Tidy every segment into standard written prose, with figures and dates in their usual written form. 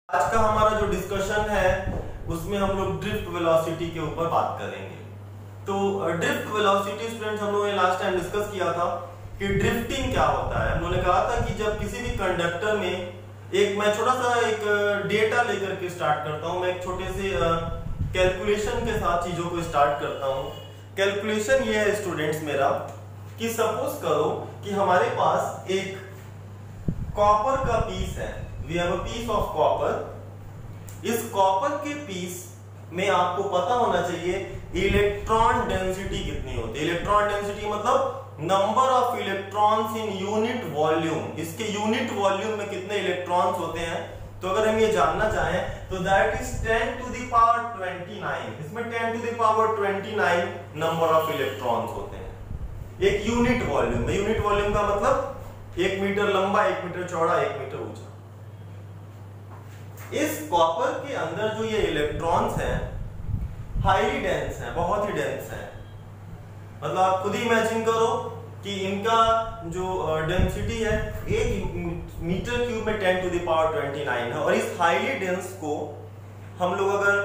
आज का हमारा जो डिस्कशन है उसमें हम लोग ड्रिफ्ट वेलोसिटी के ऊपर बात करेंगे। तो ड्रिफ्ट वेलोसिटी स्टूडेंट्स हम लोगों ने लास्ट टाइम डिस्कस किया था कि ड्रिफ्टिंग क्या होता है। हम लोगों ने कहा था कि जब किसी भी कंडक्टर में मैं छोटा सा एक डेटा लेकर के स्टार्ट करता हूं। मैं एक छोटे से कैलकुलेशन के साथ चीजों को स्टार्ट करता हूं। कैलकुलेशन ये है स्टूडेंट्स मेरा कि सपोज करो कि हमारे पास एक कॉपर का पीस है। We have a piece of copper. इस कॉपर के पीस में आपको पता होना चाहिए इलेक्ट्रॉन डेंसिटी कितनी होती है। इलेक्ट्रॉन डेंसिटी मतलब number of electrons in unit volume. इसके यूनिट वॉल्यूम में कितने इलेक्ट्रॉन्स होते हैं। तो अगर हम ये जानना चाहें तो that is 10 to the power 29। इसमें 10 to the power 29 number of electrons होते हैं एक यूनिट वॉल्यूम में। यूनिट वॉल्यूम का मतलब 1 मीटर लंबा, 1 मीटर चौड़ा, 1 मीटर ऊंचा। इस कॉपर के अंदर जो ये इलेक्ट्रॉन्स हैं हाईली डेंस हैं, बहुत ही डेंस हैं। मतलब आप खुद ही इमेजिन करो कि इनका जो डेंसिटी है 1 मीटर क्यूब में 10 टू द पावर 29 है। और इस हाईली डेंस को हम लोग अगर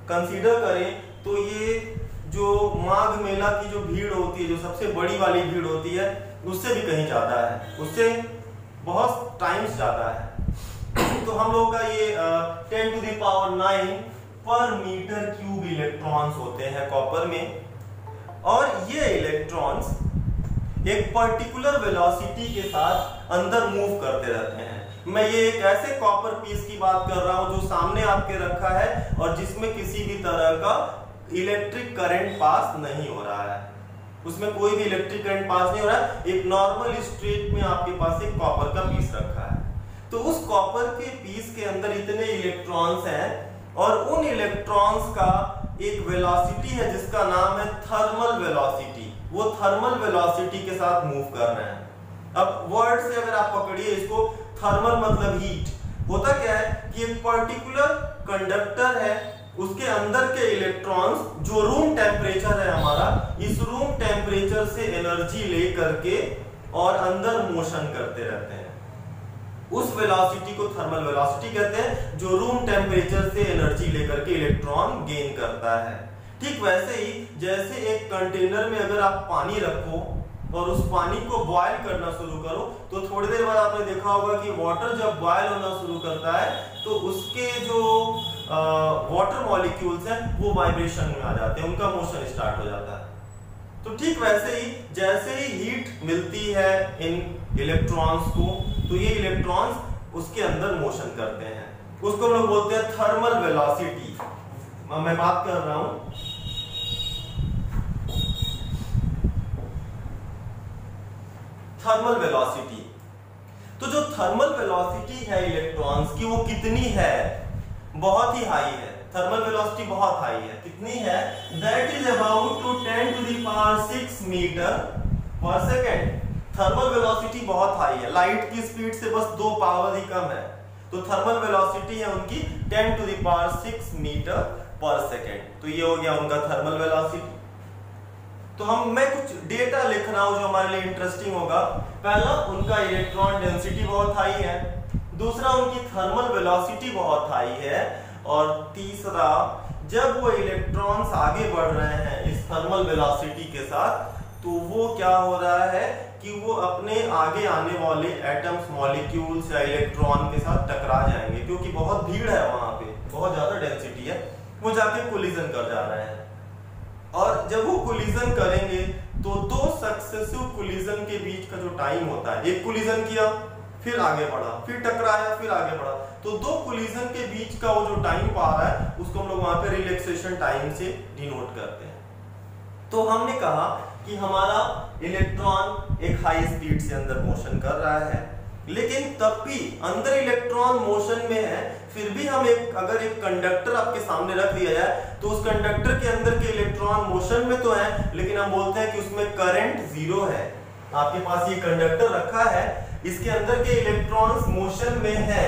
कंसीडर करें तो ये जो माघ मेला की जो भीड़ होती है, जो सबसे बड़ी वाली भीड़ होती है, उससे भी कहीं ज्यादा है, उससे बहुत टाइम्स ज्यादा है। तो हम लोग का ये 10 टू द पावर 9 पर मीटर क्यूब इलेक्ट्रॉन्स होते हैं कॉपर में। और ये इलेक्ट्रॉन्स एक पर्टिकुलर वेलोसिटी के साथ अंदर मूव करते रहते हैं। मैं ये एक ऐसे कॉपर पीस की बात कर रहा हूं जो सामने आपके रखा है और जिसमें किसी भी तरह का इलेक्ट्रिक करंट पास नहीं हो रहा है। उसमें कोई भी इलेक्ट्रिक करंट पास नहीं हो रहा है। एक नॉर्मल स्ट्रेट में आपके पास एक कॉपर का पीस रखा है। तो उस कॉपर के पीस के अंदर इतने इलेक्ट्रॉन्स हैं और उन इलेक्ट्रॉन्स का एक वेलोसिटी है जिसका नाम है थर्मल वेलोसिटी। वो थर्मल वेलोसिटी के साथ मूव कर रहे हैं। अब वर्ड से अगर आप पकड़िए इसको, थर्मल मतलब हीट। होता क्या है कि एक पर्टिकुलर कंडक्टर है, उसके अंदर के इलेक्ट्रॉन्स जो रूम टेम्परेचर है हमारा, इस रूम टेम्परेचर से एनर्जी ले करके और अंदर मोशन करते रहते हैं। उस वेलोसिटी को थर्मल वेलोसिटी कहते हैं, जो रूम टेम्परेचर से एनर्जी लेकर के इलेक्ट्रॉन गेन करता है। ठीक वैसे ही जैसे एक कंटेनर में अगर आप पानी रखो और उस पानी को बॉयल करना शुरू करो तो थोड़ी देर बाद आपने देखा होगा कि वाटर जब बॉयल होना शुरू करता है तो उसके जो वाटर मॉलिक्यूल्स हैं वो वाइब्रेशन में आ जाते हैं, उनका मोशन स्टार्ट हो जाता है। तो ठीक वैसे ही जैसे ही हीट मिलती है इन इलेक्ट्रॉन्स को तो ये इलेक्ट्रॉन्स उसके अंदर मोशन करते हैं। उसको हम लोग बोलते हैं थर्मल वेलोसिटी। मैं बात कर रहा हूं थर्मल वेलोसिटी। तो जो थर्मल वेलोसिटी है इलेक्ट्रॉन्स की वो कितनी है? बहुत ही हाई है। थर्मल वेलोसिटी बहुत हाई है। कितनी है? That is about two 10 to the power 6 metre पर सेकेंड। थर्मल वेलोसिटी बहुत हाई है। लाइट की स्पीड से बस 2 पावर ही कम है। तो थर्मल वेलोसिटी है उनकी 10 टू द पावर 6 मीटर पर सेकेंड। तो ये हो गया उनका थर्मल वेलोसिटी। तो मैं कुछ डेटा लिख रहा हूं जो हमारे लिए इंटरेस्टिंग होगा। पहला, उनका इलेक्ट्रॉन डेंसिटी बहुत हाई है। दूसरा, उनकी थर्मल वेलोसिटी बहुत हाई है। और तीसरा, जब वो इलेक्ट्रॉन्स आगे बढ़ रहे हैं इस थर्मल वेलोसिटी के साथ तो वो क्या हो रहा है कि वो अपने आगे आने वाले एटम्स, मॉलिक्यूल्स या इलेक्ट्रॉन के साथ टकरा जाएंगे, क्योंकि बहुत भीड़ है वहां पे, बहुत ज्यादा डेंसिटी है। वो जाके कोलिजन कर जा रहे हैं और जब वो कोलिजन करेंगे तो 2 सक्सेसिव कोलिजन के बीच का जो टाइम होता है, एक कोलिजन किया फिर आगे बढ़ा, फिर टकराया, फिर आगे बढ़ा, तो 2 कोलिजन के बीच का वो जो टाइम पा रहा है उसको हम लोग वहां पे रिलैक्सेशन टाइम से डिनोट करते हैं। तो हमने कहा कि हमारा इलेक्ट्रॉन एक हाई स्पीड से अंदर मोशन कर रहा है, लेकिन तब भी अंदर इलेक्ट्रॉन मोशन में है। फिर भी हम अगर एक कंडक्टर आपके सामने रख दिया जाए तो उस कंडक्टर के अंदर के इलेक्ट्रॉन मोशन में तो है, लेकिन हम बोलते हैं कि उसमें करंट 0 है। आपके पास ये कंडक्टर रखा है, इसके अंदर के इलेक्ट्रॉन्स मोशन में है,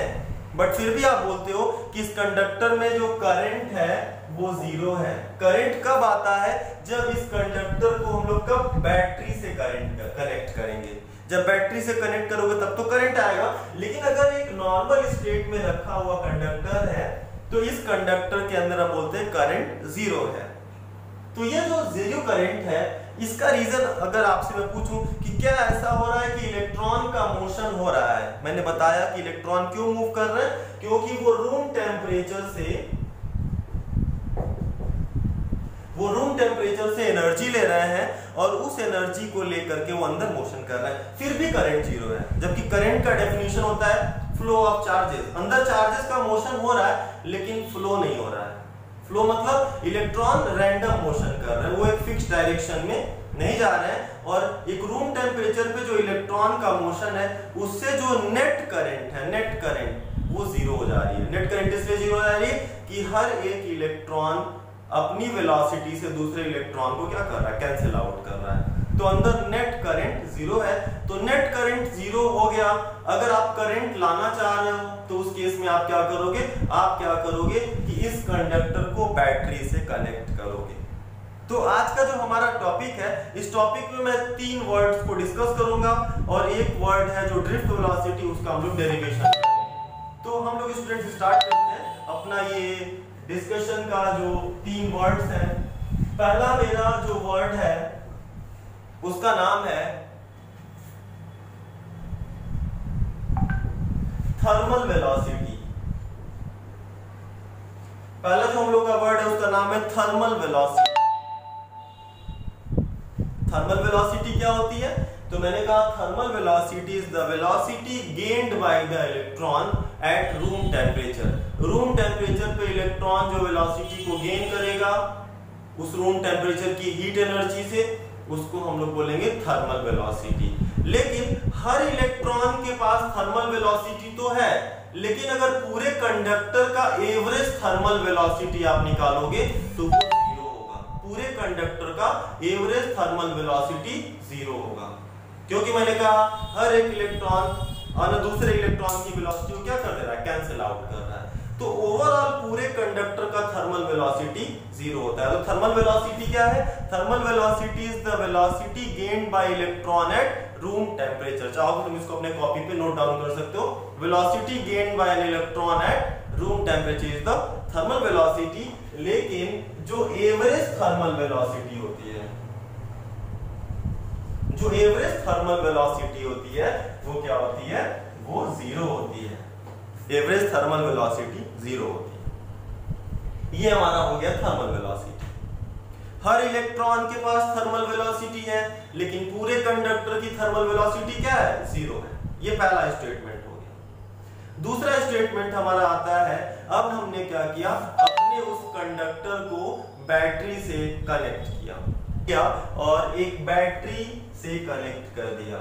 बट फिर भी आप बोलते हो कि इस कंडक्टर में जो करंट है वो 0 है। करंट कब आता है? जब इस कंडक्टर को हम लोग कब बैटरी से कनेक्ट करेंगे। जब बैटरी से कनेक्ट करोगे तब तो करंट आएगा। लेकिन अगर एक नॉर्मल स्टेट में रखा हुआ कंडक्टर तो इस कंडक्टर के अंदर हम बोलते हैं करंट जीरो है। तो ये जो जीरो करंट है, इसका रीजन अगर आपसे मैं पूछूं कि क्या ऐसा हो रहा है कि इलेक्ट्रॉन का मोशन हो रहा है, मैंने बताया कि इलेक्ट्रॉन क्यों मूव कर रहे हैं, क्योंकि वो रूम टेम्परेचर से एनर्जी ले रहे हैं और उस एनर्जी को लेकर के वो अंदर मोशन कर रहे हैं, फिर भी करंट जीरो है। जबकि करंट का डेफिनेशन होता है फ्लो ऑफ चार्जेस, अंदर चार्जेस का मोशन हो रहा है लेकिन फ्लो नहीं हो रहा है। फ्लो मतलब इलेक्ट्रॉन रैंडम मोशन कर रहे हैं, वो एक फिक्स डायरेक्शन में नहीं जा रहे हैं। और एक रूम टेम्परेचर पे जो इलेक्ट्रॉन का मोशन है, उससे जो नेट करंट है, नेट करंट वो जीरो हो जा रही है। नेट करंट इसलिए जीरो हो जा रही है कि हर एक इलेक्ट्रॉन अपनी वेलोसिटी से दूसरे इलेक्ट्रॉन को क्या कर रहा है, कैंसिल आउट कर रहा है। तो अंदर नेट करंट जीरो है। तो नेट करंट जीरो हो गया। अगर आप करंट लाना चाह रहे हो तो उस केस में आप क्या करोगे, आप क्या करोगे कि इस कंडक्टर को बैटरी से कनेक्ट करोगे। तो आज का जो हमारा टॉपिक है, इस टॉपिक में मैं 3 वर्ड्स को डिस्कस करूंगा और एक वर्ड है जो ड्रिफ्ट वेलोसिटी, उसका हम लोग डेरिवेशन करेंगे। तो हम लोग स्टूडेंट्स स्टार्ट करते हैं अपना ये डिस्कशन का जो 3 वर्ड्स हैं। पहला मेरा जो वर्ड है उसका नाम है थर्मल वेलोसिटी। पहला जो हम लोग का वर्ड है उसका नाम है थर्मल वेलोसिटी। थर्मल वेलोसिटी क्या होती है? तो मैंने कहा thermal velocity is the velocity gained by the electron at room temperature. Room temperature पे इलेक्ट्रॉन जो वेलोसिटी को गेन करेगा उस रूम टेम्परेचर की हीट एनर्जी से, उसको हम लोग बोलेंगे थर्मल वेलोसिटी। लेकिन हर इलेक्ट्रॉन के पास थर्मल वेलोसिटी तो है, लेकिन अगर पूरे कंडक्टर का एवरेज थर्मल वेलोसिटी आप निकालोगे तो वो जीरो होगा। पूरे कंडक्टर का एवरेज थर्मल वेलोसिटी जीरो होगा, क्योंकि मैंने कहा हर एक इलेक्ट्रॉन और दूसरे इलेक्ट्रॉन की वेलोसिटी को क्या कर दे रहा है, कैंसिल आउट कर रहा है। तो ओवरऑल पूरे कंडक्टर का थर्मल वेलोसिटी जीरो होता है। तो थर्मल वेलोसिटी क्या है? Thermal velocity is the velocity gained by electron at room temperature. चाहो तो तुम इसको अपने कॉपी पे नोट डाउन कर सकते हो। Velocity gained by an electron at room temperature is the thermal velocity. लेकिन जो एवरेज थर्मल वेलोसिटी होती है, जो एवरेज थर्मल वेलोसिटी होती है वो क्या होती है? वो जीरो होती है। एवरेज थर्मल वेलोसिटी जीरो होती है। ये हमारा हो गया थर्मल वेलोसिटी। हर इलेक्ट्रॉन के पास थर्मल वेलोसिटी है, लेकिन पूरे कंडक्टर की थर्मल वेलोसिटी क्या है? जीरो है। ये पहला स्टेटमेंट हो गया। दूसरा स्टेटमेंट हमारा आता है, अब हमने क्या किया, अपने उस कंडक्टर को बैटरी से कनेक्ट किया और एक बैटरी से कनेक्ट कर दिया।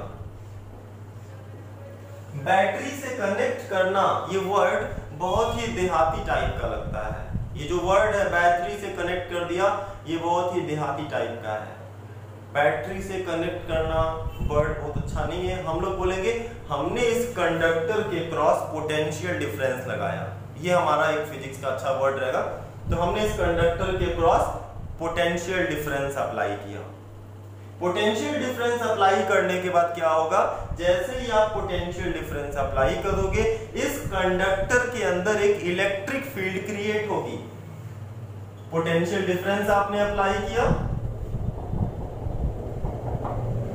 बैटरी से कनेक्ट करना, ये वर्ड बहुत ही देहाती टाइप का लगता है। ये जो वर्ड है बैटरी से कनेक्ट कर दिया, ये बहुत ही देहाती टाइप का है। बैटरी से कनेक्ट करना वर्ड बहुत अच्छा नहीं है। हम लोग बोलेंगे हमने इस कंडक्टर के क्रॉस पोटेंशियल डिफरेंस लगाया। ये हमारा एक फिजिक्स का अच्छा वर्ड रहेगा। तो हमने इस कंडक्टर के क्रॉस पोटेंशियल डिफरेंस अप्लाई किया। पोटेंशियल डिफरेंस अप्लाई करने के बाद क्या होगा, जैसे ही आप पोटेंशियल डिफरेंस अप्लाई करोगे, इस कंडक्टर के अंदर एक इलेक्ट्रिक फील्ड क्रिएट होगी। पोटेंशियल डिफरेंस आपने अप्लाई किया,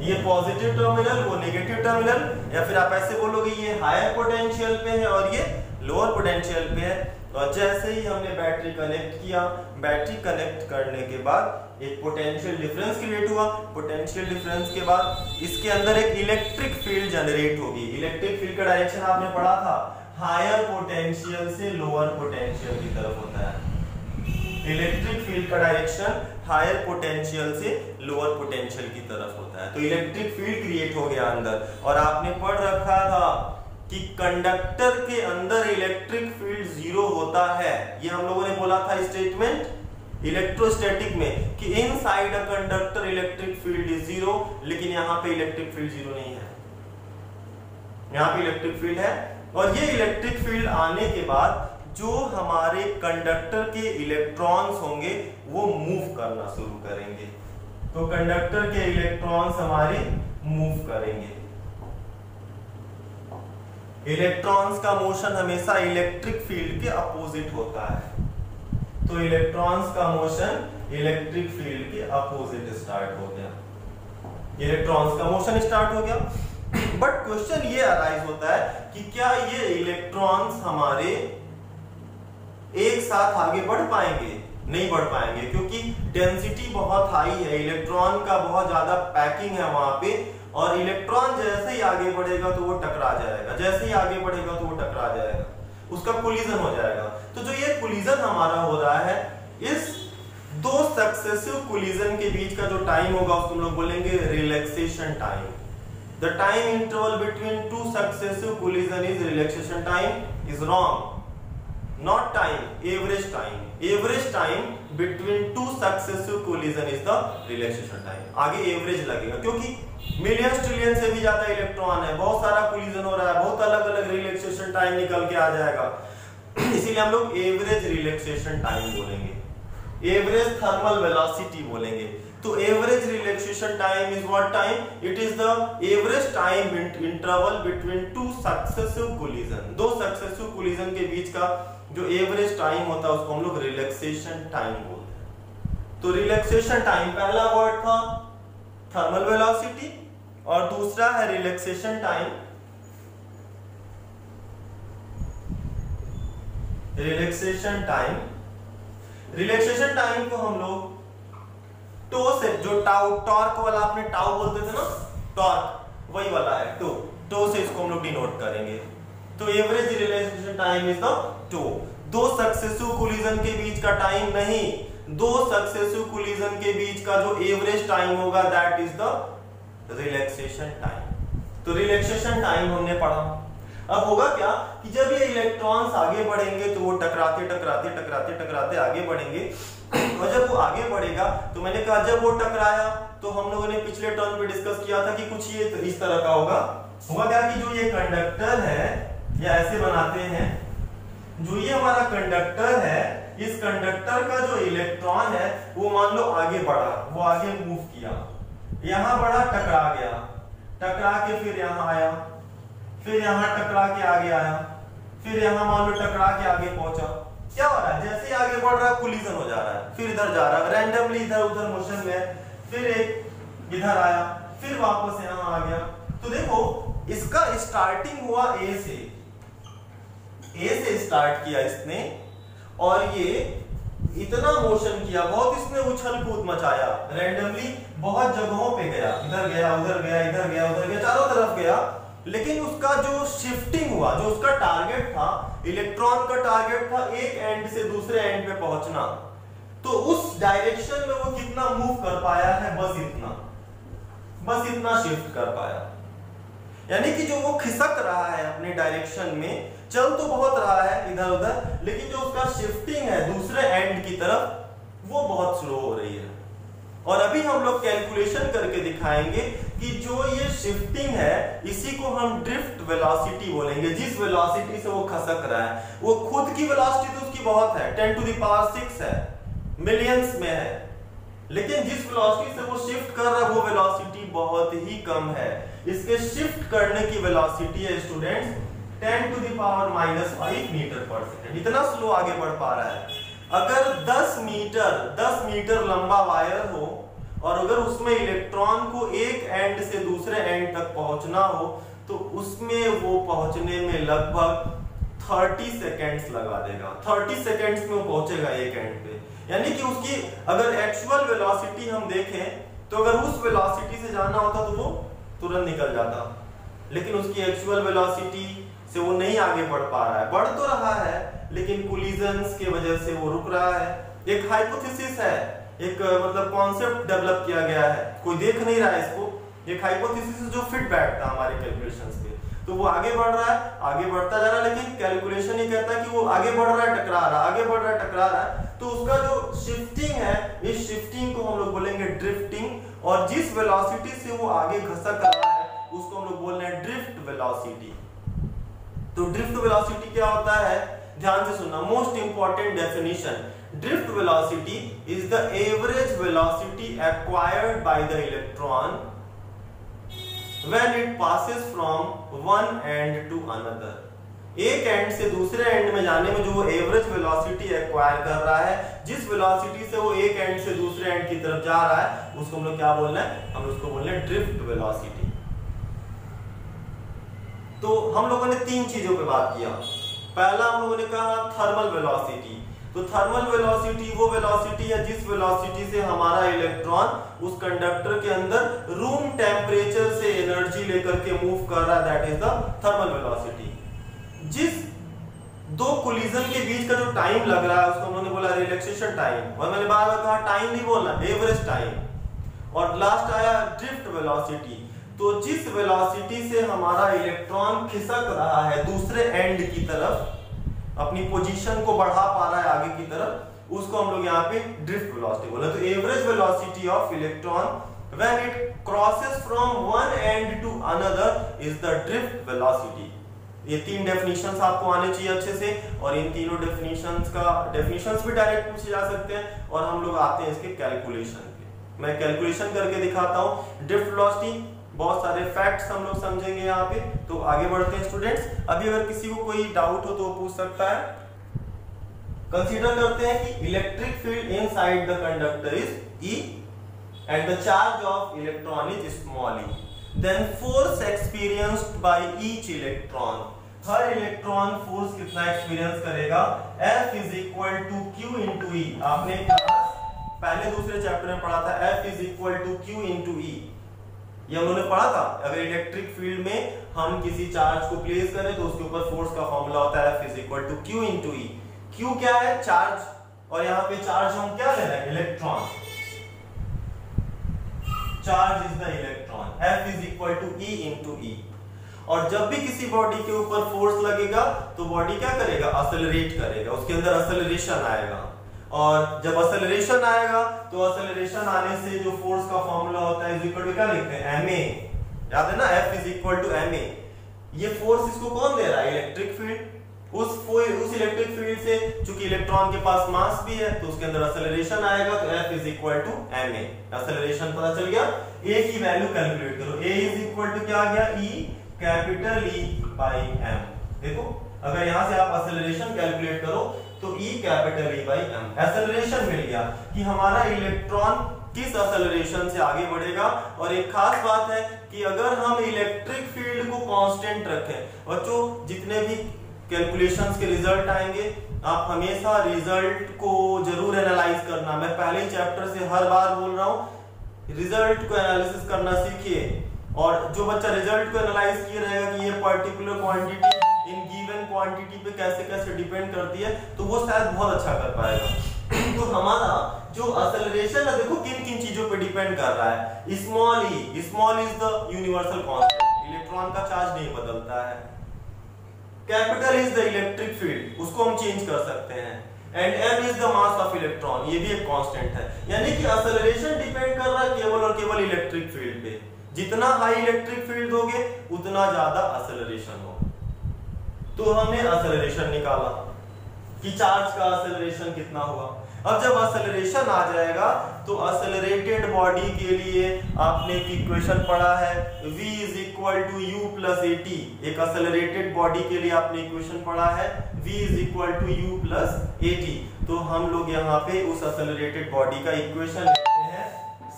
ये पॉजिटिव टर्मिनल, वो नेगेटिव टर्मिनल, या फिर आप ऐसे बोलोगे ये हायर पोटेंशियल पे है और ये लोअर पोटेंशियल पे है। और जैसे ही हमने बैटरी कनेक्ट किया, बैटरी कनेक्ट करने के बाद एक पोटेंशियल डिफरेंस क्रिएट हुआ। पोटेंशियल डिफरेंस के बाद इसके अंदर एक इलेक्ट्रिक फील्ड जनरेट होगी। इलेक्ट्रिक फील्ड का डायरेक्शन आपने पढ़ा था, हायर पोटेंशियल से लोअर पोटेंशियल की तरफ होता है। इलेक्ट्रिक फील्ड का डायरेक्शन हायर पोटेंशियल से लोअर पोटेंशियल की तरफ होता है। तो इलेक्ट्रिक फील्ड क्रिएट हो गया अंदर। और आपने पढ़ रखा था कि कंडक्टर के अंदर इलेक्ट्रिक फील्ड जीरो होता है। ये हम लोगों ने बोला था स्टेटमेंट इलेक्ट्रोस्टैटिक में कि inside a conductor electric field is zero, लेकिन यहाँ पे इलेक्ट्रिक फील्ड जीरो नहीं है, यहाँ पे इलेक्ट्रिक फील्ड है। और ये इलेक्ट्रिक फील्ड आने के बाद जो हमारे कंडक्टर के इलेक्ट्रॉन्स होंगे वो मूव करना शुरू करेंगे। तो कंडक्टर के इलेक्ट्रॉन्स हमारे मूव करेंगे। इलेक्ट्रॉन्स का मोशन हमेशा इलेक्ट्रिक फील्ड के अपोजिट होता है। तो इलेक्ट्रॉन्स का मोशन इलेक्ट्रिक फील्ड के अपोजिट स्टार्ट हो गया, इलेक्ट्रॉन्स का मोशन स्टार्ट हो गया। बट क्वेश्चन ये अराइज होता है कि क्या ये इलेक्ट्रॉन्स हमारे एक साथ आगे बढ़ पाएंगे? नहीं बढ़ पाएंगे, क्योंकि डेंसिटी बहुत हाई है, इलेक्ट्रॉन का बहुत ज्यादा पैकिंग है वहां पे, और इलेक्ट्रॉन जैसे ही आगे बढ़ेगा तो वो टकरा जाएगा, जैसे ही आगे बढ़ेगा तो वो टकरा जाएगा, उसका कोलिजन हो जाएगा। तो जो ये कोलिजन हमारा हो रहा है, इस दो सक्सेसिव कोलिजन के बीच का जो टाइम होगा उसको हम लोग बोलेंगे relaxation time. The time interval between two successive collision is relaxation time is wrong, not time, average time. Average time between two successive collision is the relaxation time. आगे average लगेगा, क्योंकि मिलियन ट्रिलियन से भी ज्यादा electron है, बहुत सारा collision हो रहा है, बहुत अलग अलग रिलैक्सेशन टाइम निकल के आ जाएगा। इसीलिए हम लोग एवरेज रिलैक्सेशन टाइम बोलेंगे, एवरेज थर्मल वेलोसिटी बोलेंगे। तो average relaxation time is what time? It is the average time interval between two successive collision. दो सक्सेसिव कोलिजन के बीच का जो एवरेज टाइम होता है उसको हम लोग रिलैक्सेशन टाइम बोलते हैं। तो रिलैक्सेशन टाइम, पहला वर्ड था थर्मल वेलोसिटी और दूसरा है relaxation time. Relaxation time, relaxation time को हम लोग टो से, जो टाउ टॉर्क वाला आपने टाउ बोलते थे ना, टॉर्क वही वाला है, टो से इसको हम लोग डिनोट करेंगे। तो average relaxation time is the toe. दो सक्सेसिव कोलिजन के बीच का टाइम नहीं, दो सक्सेसिव कोलिजन के बीच का जो एवरेज टाइम होगा that is the relaxation time. तो रिलैक्सेशन टाइम हमने पढ़ा। अब होगा क्या कि जब ये इलेक्ट्रॉन्स आगे बढ़ेंगे तो वो टकराते टकराते टकराते टकराते आगे बढ़ेंगे, और जब वो आगे बढ़ेगा तो मैंने कहा जब वो टकराया तो हम लोगों ने पिछले टर्म में डिस्कस किया था कि कुछ ये इस तरह का होगा क्या कि जो ये कंडक्टर है, या ऐसे बनाते हैं, जो ये हमारा कंडक्टर है, इस कंडक्टर का जो इलेक्ट्रॉन है वो मान लो आगे बढ़ा, वो आगे मूव किया, यहां बढ़ा, टकरा गया, टकरा के फिर यहां आया, फिर यहां टकरा के आगे आया, फिर यहां मान लो टकरा के आगे पहुंचा। क्या हो रहा है? जैसे ही आगे बढ़ रहा है कोलिजन हो जा रहा है, फिर इधर जा रहा है, रैंडमली इधर उधर मोशन में, फिर एक इधर आया, फिर वापस यहां आ गया। तो देखो इसका स्टार्टिंग हुआ ए से स्टार्ट किया इसने, और ये इतना मोशन किया, बहुत इसने उछल कूद मचाया, रैंडमली बहुत जगहों पे गया, इधर गया, उधर गया, इधर गया, उधर गया, चारों तरफ गया, लेकिन उसका जो शिफ्टिंग हुआ, जो उसका टारगेट था, इलेक्ट्रॉन का टारगेट था एक एंड से दूसरे एंड पे पहुंचना, तो उस डायरेक्शन में वो कितना मूव कर पाया है? बस इतना शिफ्ट कर पाया। यानी कि जो वो खिसक रहा है अपने डायरेक्शन में, चल तो बहुत रहा है इधर उधर, लेकिन जो उसका शिफ्टिंग है दूसरे एंड की तरफ वो बहुत स्लो हो रही है। और अभी हम लोग कैलकुलेशन करके दिखाएंगे कि जो ये शिफ्टिंग है इसी को हम ड्रिफ्ट वेलोसिटी बोलेंगे। जिस वेलोसिटी से वो खसक रहा है, वो खुद की वेलोसिटी तो उसकी बहुत है, 10 टू द पावर 6 है, मिलियंस में है, लेकिन जिस वेलोसिटी से वो शिफ्ट कर रहा है वो वेलोसिटी बहुत ही कम है। इसके शिफ्ट करने की वेलोसिटी है students 10 to the power -5 metre पर सेकंड। इतना स्लो आगे बढ़ पा रहा है। अगर 10 मीटर लंबा वायर हो और अगर उसमें इलेक्ट्रॉन को एक एंड से दूसरे एंड तक पहुंचना हो तो उसमें वो पहुंचने में लगभग 30 सेकेंड्स लगा देगा। 30 सेकेंड्स में वो पहुंचेगा एक एंड पे। यानी कि उसकी अगर एक्चुअल वेलोसिटी हम देखें तो अगर उस वेलोसिटी से जाना होता तो वो तुरंत निकल जाता, लेकिन उसकी एक्चुअल वेलोसिटी से वो नहीं आगे बढ़ पा रहा है। बढ़ तो रहा है लेकिन कोलिजन्स की वजह से वो रुक रहा है। एक हाइपोथेसिस है, एक मतलब कॉन्सेप्ट डेवलप किया गया है, कोई देख नहीं रहा है इसको, एक हाइपोथेसिस जो फिट बैठता हमारे कैलकुलेशंस पे। तो वो आगे बढ़ रहा है, आगे बढ़ता जा रहा है, लेकिन कैलकुलेशन ही कहता है कि वो आगे बढ़ रहा है, टकरा रहा है, आगे बढ़ रहा है, टकरा रहा है। तो उसका जो शिफ्टिंग है, इस शिफ्टिंग को हम लोग बोलेंगे ड्रिफ्टिंग, और जिस वेलोसिटी से वो आगे घसक रहा है उसको हम लोग बोल रहे हैं ड्रिफ्ट वेलोसिटी। तो ड्रिफ्ट वेलोसिटी क्या होता है, ध्यान से सुनना, most important definition. Drift velocity is the average velocity acquired by the electron when it passes from one end to another. एक एंड से दूसरे एंड में जाने में जो वो एवरेज वेलोसिटी एक्वायर कर रहा है, जिस वेलोसिटी से वो एक एंड से दूसरे एंड की तरफ जा रहा है, उसको हम लोग क्या बोल रहे हैं, हम उसको बोल रहे हैं ड्रिफ्ट वेलोसिटी। तो हम लोगों ने तीन चीजों पे बात किया। पहला हम लोगों ने कहा थर्मल वेलोसिटी। तो थर्मल वेलोसिटी वो वेलोसिटी है जिस वेलोसिटी से हमारा इलेक्ट्रॉन उस कंडक्टर के अंदर रूम टेम्परेचर से एनर्जी लेकर के मूव कर रहा है, that is the thermal velocity. जिस दो कोलिजन के बीच का जो टाइम लग रहा है उसको हम लोगों ने बोला रिलैक्सेशन टाइम, और मैंने बार बार कहा टाइम नहीं बोलना, एवरेज टाइम। और लास्ट आया ड्रिफ्ट वेलोसिटी। तो जिस वेलोसिटी से हमारा इलेक्ट्रॉन खिसक रहा है दूसरे एंड की तरफ, अपनी पोजीशन को बढ़ा पा रहा है आगे की तरफ, उसको हम लोग यहाँ पे ड्रिफ्ट वेलोसिटी बोले। तो average velocity of electron when it crosses from one end to another is the drift velocity. ये तीन डेफिनेशंस आपको आने चाहिए अच्छे से, और इन तीनों डेफिनेशंस भी डायरेक्ट पूछे जा सकते हैं, और हम लोग आते हैं इसके कैलकुलेशन पे। मैं कैलकुलेशन करके दिखाता हूँ ड्रिफ्ट वेलोसिटी। बहुत सारे फैक्ट्स हम लोग समझेंगे यहाँ पे। तो आगे बढ़ते हैं स्टूडेंट्स। अभी अगर किसी को कोई डाउट हो तो वो पूछ सकता है। कंसीडर करते हैं कि electric field inside the conductor is E and the charge of electron is small e, then force experienced by each electron. हर इलेक्ट्रॉन फोर्स कितना एक्सपीरियंस करेगा, F is equal to Q into E। आपने पहले दूसरे chapter में पढ़ा था F is equal to Q into E, ये उन्होंने पढ़ा था। अगर इलेक्ट्रिक फील्ड में हम किसी चार्ज को प्लेस करें तो उसके ऊपर फोर्स का फॉर्मूला होता है F is equal to Q into E। Q क्या है, चार्ज, और यहाँ पे चार्ज हम क्या ले रहे हैं, electron. Charge is the electron, F is equal to E into E। और जब भी किसी बॉडी के ऊपर फोर्स लगेगा तो बॉडी क्या करेगा, असलरेट करेगा, उसके अंदर असलरेशन आएगा। और जब असलरेशन आएगा तो असलरेशन आने से जो फोर्स का फॉर्मूला होता है इज इक्वल टू क्या लिखते हैं, ma। याद है ना, F is equal to ma। ये फोर्स इसको कौन दे रहा है, इलेक्ट्रिक फील्ड। उस इलेक्ट्रिक फील्ड से चूंकि इलेक्ट्रॉन के पास मास भी है तो उसके अंदर असलरेशन आएगा, तो F is equal to ma। Acceleration पता चल गया। A की वैल्यू कैलकुलेट करो। A इज इक्वल टू क्या आ गया, E capital E by m। देखो अगर यहां से आप असलरेशन कैलकुलेट करो तो E capital E by m। Acceleration मिल गया कि हमारा इलेक्ट्रॉन किस असलरेशन से आगे बढ़ेगा। और एक खास बात है कि अगर हम इलेक्ट्रिक फील्ड को कांस्टेंट रखें, बच्चों जितने भी कैलकुलेशंस के रिजल्ट आएंगे आप हमेशा रिजल्ट को जरूर एनालाइज करना। मैं पहले ही चैप्टर से हर बार बोल रहा हूं, रिजल्ट को एनालिसिस करना सीखिए। और जो बच्चा रिजल्ट को एनालाइज किए रहेगा कि ये particular quantity in given quantity पे कैसे कैसे डिपेंड करती है, तो वो शायद बहुत अच्छा कर पाएगा। तो हमारा जो एक्सेलरेशन है, देखो किन किन चीजों पे डिपेंड कर रहा है। Small is the universal constant, electron का चार्ज नहीं बदलता है। Capital is the electric field, उसको हम चेंज कर सकते हैं। And m is the mass of electron, ये भी एक कांस्टेंट है। यानी कि एक्सेलरेशन डिपेंड कर रहा है केवल और केवल इलेक्ट्रिक फील्ड पे। जितना हाई इलेक्ट्रिक फील्ड दोगे उतना ज्यादा एक्सेलरेशन हो। तो हमने एक्सेलरेशन निकाला कि चार्ज का एक्सेलरेशन कितना हुआ। अब जब एक्सेलरेशन आ जाएगा तो एक्सेलरेटेड बॉडी के लिए आपने एक इक्वेशन पढ़ा है, v is equal to u plus at। एक एक्सेलरेटेड बॉडी के लिए आपने इक्वेशन पढ़ा है v is equal to u plus at। तो हम लोग यहाँ पे उस एक्सेलरेटेड बॉडी का इक्वेशन लिखते हैं,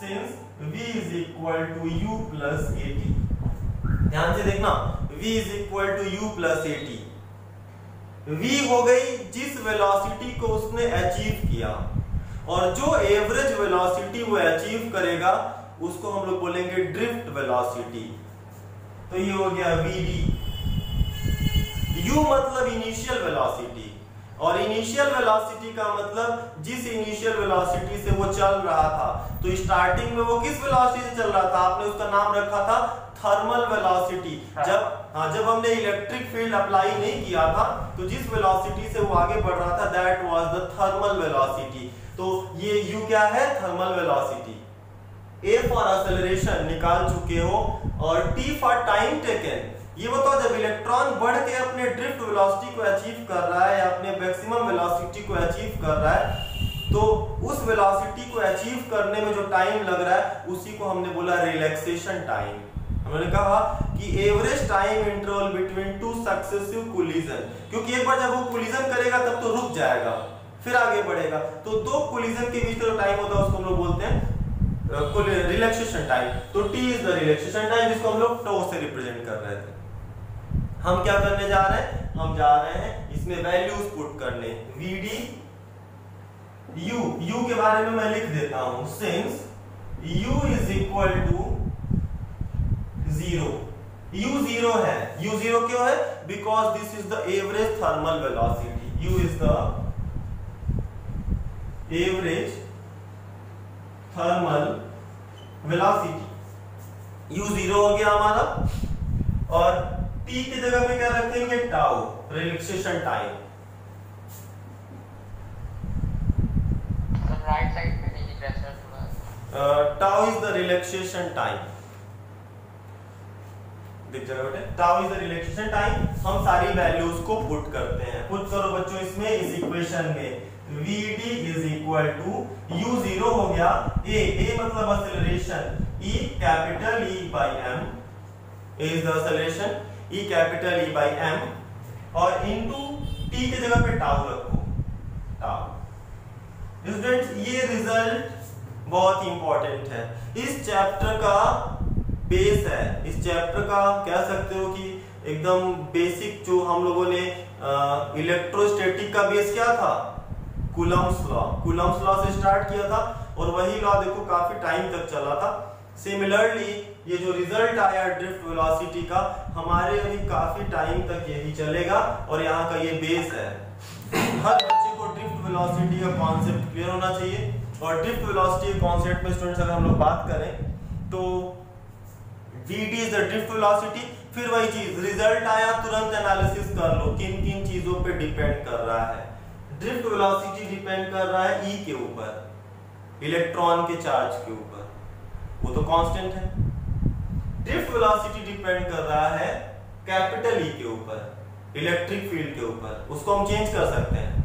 since v is equal to u plus at। ध्यान से देखना, v is equal to u plus at। v हो गई जिस वेलोसिटी को उसने अचीव किया, और जो एवरेज वेलोसिटी वो अचीव करेगा उसको हम लोग बोलेंगे ड्रिफ्ट वेलोसिटी। तो ये हो गया vd। u मतलब इनिशियल वेलोसिटी, और इनिशियल वेलोसिटी का मतलब जिस इनिशियल वेलोसिटी से वो चल रहा था। तो स्टार्टिंग में वो किस वेलोसिटी से चल रहा था, आपने उसका नाम रखा था थर्मल वेलोसिटी। जब हमने इलेक्ट्रिक फील्ड अप्लाई नहीं किया था तो जिस वेलोसिटी से वो आगे बढ़ रहा था that was the thermal velocity. तो ये u क्या है, thermal velocity. a for acceleration निकाल चुके हो, और t फॉर टाइम टेकन। ये बताओ जब इलेक्ट्रॉन बढ़ के अपने ड्रिफ्ट वेलोसिटी को अचीव कर रहा है या अपने मैक्सिमम वेलोसिटी को अचीव कर रहा है, तो उस वेलोसिटी को अचीव करने में जो टाइम लग रहा है उसी को हमने बोला रिलैक्सेशन टाइम। हमने कहा कि average time interval between two successive collision, क्योंकि एक बार जब वो कोलिजन करेगा तब तो रुक जाएगा, फिर आगे बढ़ेगा, तो दो कोलिजन के बीच का जो टाइम होता है उसको हम लोग बोलते हैं रिलैक्सेशन टाइम। तो t is the relaxation time, जिसको हम लोग टो से रिप्रेजेंट कर रहे थे। हम क्या करने जा रहे हैं, हम जा रहे हैं इसमें वैल्यूज पुट करने, vd u के बारे में मैं लिख देता हूं, since u is equal to 0, u 0 है, u 0 क्यों है, because this is the average thermal velocity, u is the average thermal velocity, u 0 हो गया हमारा, और t की जगह पे क्या रखेंगे, tau, relaxation time. Right side पे नहीं दिख रहा थोड़ा, tau is the relaxation time, दिख जाएगा बेटे, tau is the relaxation time. हम सारी वैल्यूज को पुट करते हैं, पुट करो बच्चों इसमें, इस इक्वेशन में vd is equal to u 0 हो गया, a मतलब acceleration, e capital E by m, a is the acceleration, e capital E by m, और इनटू t की जगह पे टाउ रखो, टाउ। स्टूडेंट्स ये रिजल्ट बहुत इंपॉर्टेंट है, इस चैप्टर का बेस है, इस चैप्टर का कह सकते हो कि एकदम बेसिक, जो हम लोगों ने इलेक्ट्रोस्टैटिक का बेस क्या था, कूलम्स लॉ से स्टार्ट किया था, और वही लॉ देखो काफी टाइम तक चला था। सिमिलरली ये जो रिजल्ट आया ड्रिफ्ट वेलोसिटी का, हमारे अभी काफी टाइम तक यही चलेगा, और यहाँ का ये बेस है। हर बच्चे को ड्रिफ्ट वेलोसिटी का कॉन्सेप्ट क्लियर होना चाहिए, और ड्रिफ्ट वेलोसिटी के कॉन्सेप्ट में स्टूडेंट्स अगर हम लोग बात करें तो vd is the drift velocity, फिर वही चीज, रिजल्ट आया तुरंत एनालिसिस कर लो किन किन चीजों पे डिपेंड कर रहा है। ड्रिफ्ट वेलोसिटी डिपेंड कर रहा है e के ऊपर, इलेक्ट्रॉन के चार्ज के ऊपर, वो तो कांस्टेंट है। ड्रिफ्ट वेलोसिटी डिपेंड कर रहा है कैपिटल E के ऊपर, इलेक्ट्रिक फील्ड के ऊपर, उसको हम चेंज कर सकते हैं।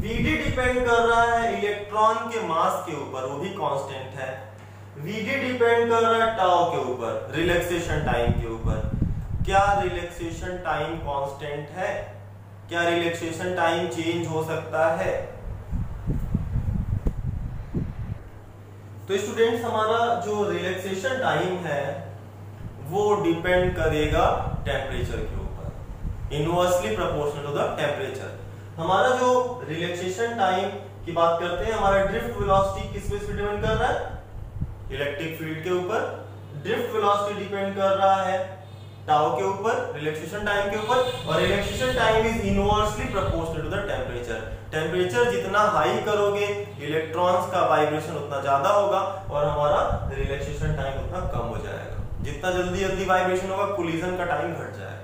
vd डिपेंड कर रहा है इलेक्ट्रॉन के मास के ऊपर, वो भी कांस्टेंट है। vd डिपेंड कर रहा है टाउ के ऊपर, रिलैक्सेशन टाइम के ऊपर। क्या रिलैक्सेशन टाइम कांस्टेंट है? क्या रिलैक्सेशन टाइम चेंज हो सकता है? तो स्टूडेंट्स हमारा जो रिलैक्सेशन टाइम है वो डिपेंड करेगा टेम्परेचर के ऊपर, inversely proportional to the temperature. हमारा जो रिलैक्सेशन टाइम की बात करते हैं, हमारा ड्रिफ्ट वेलोसिटी किस बेस पे डिपेंड कर रहा है, इलेक्ट्रिक फील्ड के ऊपर। ड्रिफ्ट वेलोसिटी डिपेंड कर रहा है टाउ के ऊपर, रिलैक्सेशन टाइम के ऊपर, और relaxation time is inversely proportional to the temperature. Temperature जितना हाई करोगे इलेक्ट्रॉन्स का वाइब्रेशन उतना ज्यादा होगा, और हमारा रिलैक्सेशन टाइम उतना कम हो जाएगा। जितना जल्दी जल्दी वाइब्रेशन होगा कोलिजन का टाइम घट जाएगा।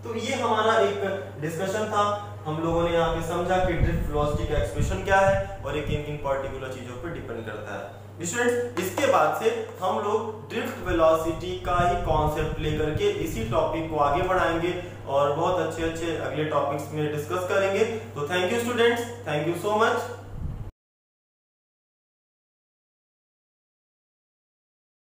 तो ये हमारा एक डिस्कशन था, हम लोगों ने यहाँ पे समझा कि ड्रिफ्ट वेलोसिटी का एक्सप्रेशन क्या है और ये किन किन पर्टिकुलर चीजों पे डिपेंड करता है। स्टूडेंट्स इसके बाद से हम लोग ड्रिफ्ट वेलोसिटी का ही कॉन्सेप्ट लेकर के इसी टॉपिक को आगे बढ़ाएंगे और बहुत अच्छे अच्छे अगले टॉपिक्स में डिस्कस करेंगे। तो thank you students, thank you so much.